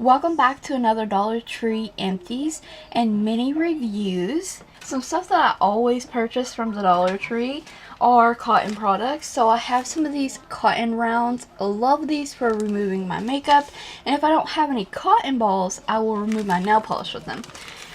Welcome back to another Dollar Tree Empties and mini reviews. Some stuff that I always purchase from the Dollar Tree are cotton products. So I have some of these cotton rounds. I love these for removing my makeup. And if I don't have any cotton balls, I will remove my nail polish with them.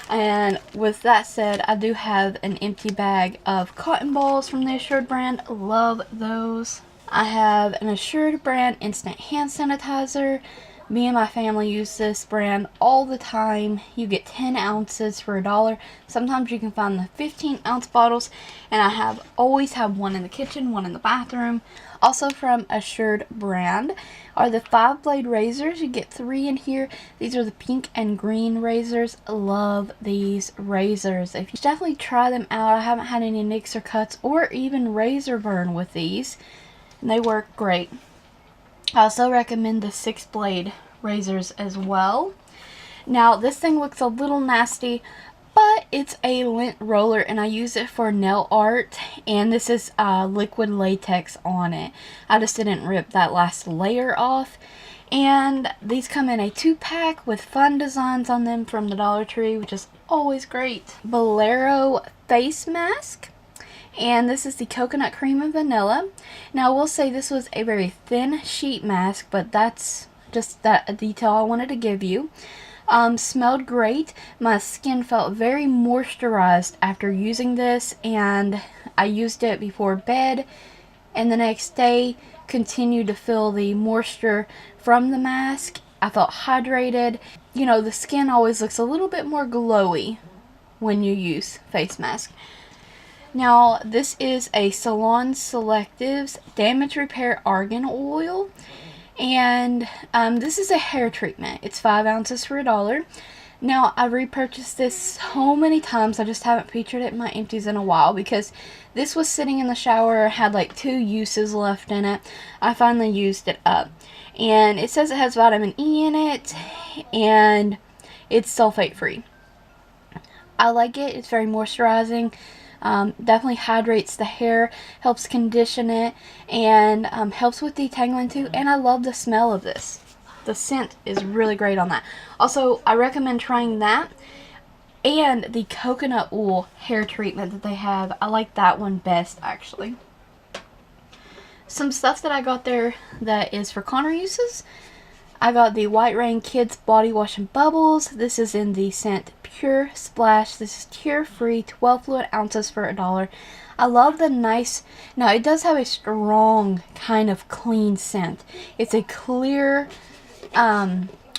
And with that said, I do have an empty bag of cotton balls from the Assured brand. Love those. I have an Assured brand instant hand sanitizer. Me and my family use this brand all the time. You get 10 ounces for $1. Sometimes you can find the 15-ounce bottles, and I always have one in the kitchen, one in the bathroom. Also from Assured brand are the 5-blade razors. You get 3 in here. These are the pink and green razors. Love these razors. If you definitely try them out. I haven't had any nicks or cuts or even razor burn with these, and they work great. I also recommend the 6-blade razors as well. Now this thing looks a little nasty, but it's a lint roller and I use it for nail art, and this is liquid latex on it. I just didn't rip that last layer off. And these come in a 2-pack with fun designs on them from the Dollar Tree, which is always great. Valero face mask. And this is the coconut cream and vanilla. Now I will say this was a very thin sheet mask, but that's just a detail I wanted to give you. Smelled great. My skin felt very moisturized after using this, and I used it before bed, and the next day continued to feel the moisture from the mask. I felt hydrated. You know, the skin always looks a little bit more glowy when you use face mask. Now, this is a Salon Selectives Damage Repair Argan Oil, and this is a hair treatment. It's 5 ounces for $1. Now, I repurchased this so many times. I just haven't featured it in my empties in a while because this was sitting in the shower, had like 2 uses left in it. I finally used it up, and it says it has vitamin E in it, and it's sulfate free. I like it. It's very moisturizing. Definitely hydrates the hair, helps condition it, and helps with detangling too. And I love the smell of this. The scent is really great on that. Also, I recommend trying that and the coconut oil hair treatment that they have. I like that one best, actually. Some stuff that I got there that is for Connor uses. I got the White Rain Kids Body Wash and Bubbles. This is in the scent Pure Splash. This is tear-free, 12 fluid ounces for $1. I love the nice, now it does have a strong kind of clean scent. It's a clear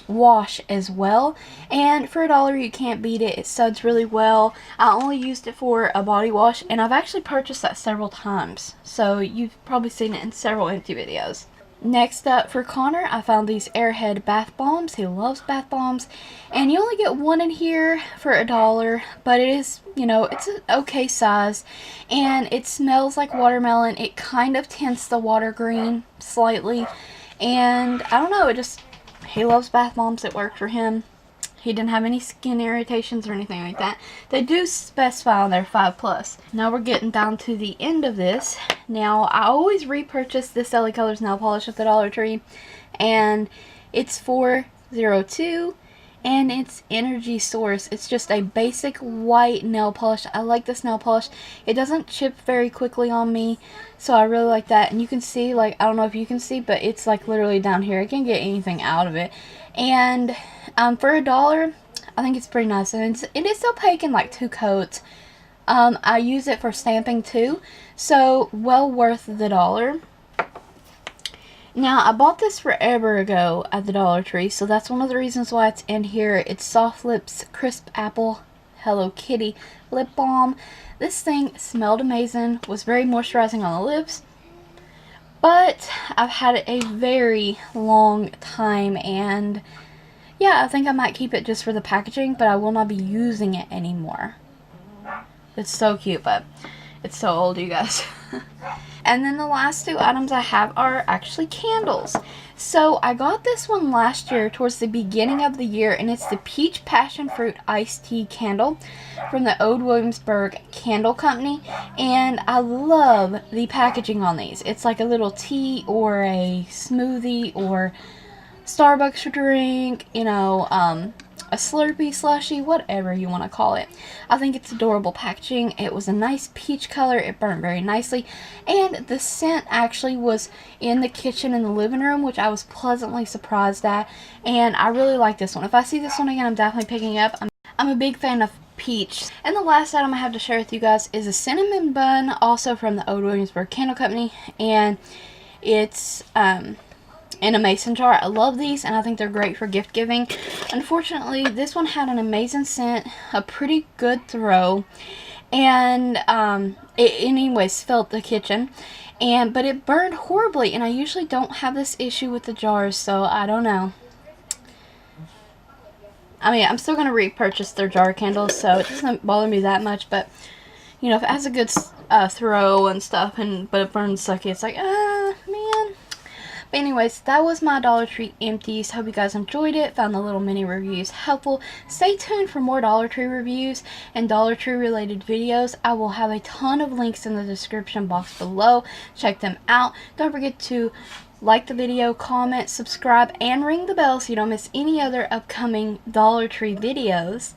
wash as well, and for $1 you can't beat it. It suds really well. I only used it for a body wash, and I've actually purchased that several times, so you've probably seen it in several empty videos. Next up for Connor, I found these Airhead bath bombs. He loves bath bombs, and you only get 1 in here for $1, but it is, you know, it's an okay size, and it smells like watermelon. It kind of tints the water green slightly, and I don't know, he loves bath bombs. It worked for him. He didn't have any skin irritations or anything like that. They do specify on their 5+. Now we're getting down to the end of this. Now, I always repurchase this LA Colors nail polish at the Dollar Tree, and it's 402, and it's Energy Source. It's just a basic white nail polish. I like this nail polish. It doesn't chip very quickly on me, so I really like that. And you can see, like, I don't know if you can see, but it's like literally down here. I can't get anything out of it. And for $1, I think it's pretty nice, and it is opaque in like 2 coats. I use it for stamping too, so well worth the $1. Now, I bought this forever ago at the Dollar Tree, so that's one of the reasons why it's in here. It's Soft Lips Crisp Apple Hello Kitty Lip Balm. This thing smelled amazing, was very moisturizing on the lips, but I've had it a very long time, and yeah, I think I might keep it just for the packaging, but I will not be using it anymore. It's so cute, but it's so old, you guys. And then the last 2 items I have are actually candles. So I got this one last year towards the beginning of the year, and it's the Peach Passion Fruit Iced Tea Candle from the Ode Williamsburg Candle Company, and I love the packaging on these. It's like a little tea or a smoothie or Starbucks drink, you know, a Slurpee, slushy, whatever you want to call it. I think it's adorable packaging. It was a nice peach color. It burned very nicely. And the scent actually was in the kitchen and the living room, which I was pleasantly surprised at. And I really like this one. If I see this one again, I'm definitely picking it up. I'm a big fan of peach. And the last item I have to share with you guys is a cinnamon bun, also from the Old Williamsburg Candle Company. And it's in a mason jar. I love these, and I think they're great for gift giving. Unfortunately, this one had an amazing scent, a pretty good throw, and it anyways filled the kitchen, but it burned horribly, and I usually don't have this issue with the jars, so I don't know. I mean, I'm still going to repurchase their jar candles, so it doesn't bother me that much, but you know, if it has a good throw and stuff, but it burns sucky, it's like, man. But anyways, that was my Dollar Tree empties. Hope you guys enjoyed it, found the little mini reviews helpful. Stay tuned for more Dollar Tree reviews and Dollar Tree related videos. I will have a ton of links in the description box below. Check them out. Don't forget to like the video, comment, subscribe, and ring the bell so you don't miss any other upcoming Dollar Tree videos.